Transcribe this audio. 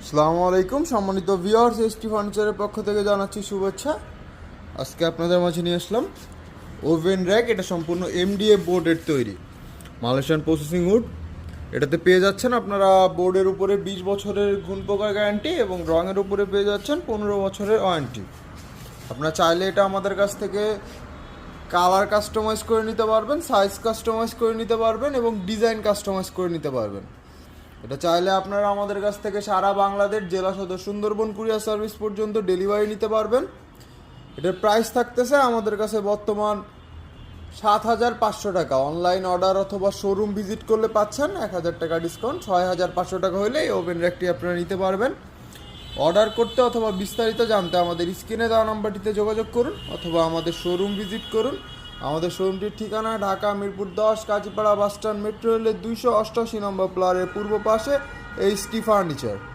আসসালামু আলাইকুম সম্মানিত ভিউয়ার্স, এসটি ফার্নিচারের পক্ষ থেকে জানাচ্ছি শুভেচ্ছা। আজকে আপনাদের মাঝে নিয়ে আসলাম ওভেন র্যাক। এটা সম্পূর্ণ এমডিএফ বোর্ডের তৈরি, মালয়েশিয়ান প্রসেসিং উড। এটাতে পেয়ে যাচ্ছেন আপনারা বোর্ডের উপরে 20 বছরের ঘুণ পোকার গ্যারান্টি এবং রঙের উপরে পেয়ে যাচ্ছেন 15 বছরের ওয়ারেন্টি। আপনারা চাইলে এটা আমাদের কাছ থেকে কালার কাস্টমাইজ করে নিতে পারবেন, সাইজ কাস্টমাইজ করে নিতে পারবেন এবং ডিজাইন কাস্টমাইজ করে নিতে পারবেন। এটা চাইলে আপনারা আমাদের কাছ থেকে সারা বাংলাদেশ, জেলা সদর সুন্দরবন কুরিয়ার সার্ভিস পর্যন্ত ডেলিভারি নিতে পারবেন। এটার প্রাইস থাকতেছে আমাদের কাছে বর্তমান 7,500 টাকা। অনলাইন অর্ডার অথবা শোরুম ভিজিট করলে পাচ্ছেন 1,000 টাকা ডিসকাউন্ট। 6,500 টাকা হলে এই ওভেন র্যাকটি আপনারা নিতে পারবেন। অর্ডার করতে অথবা বিস্তারিত জানতে আমাদের স্ক্রিনে দেওয়া নাম্বারটিতে যোগাযোগ করুন অথবা আমাদের শোরুম ভিজিট করুন। আমাদের শোরুমটির ঠিকানা ঢাকা মিরপুর 10 কাজীপাড়া বাসস্ট্যান্ড, মেট্রো রেলের 288 নম্বর প্লারের পূর্ব পাশে এসটি ফার্নিচার।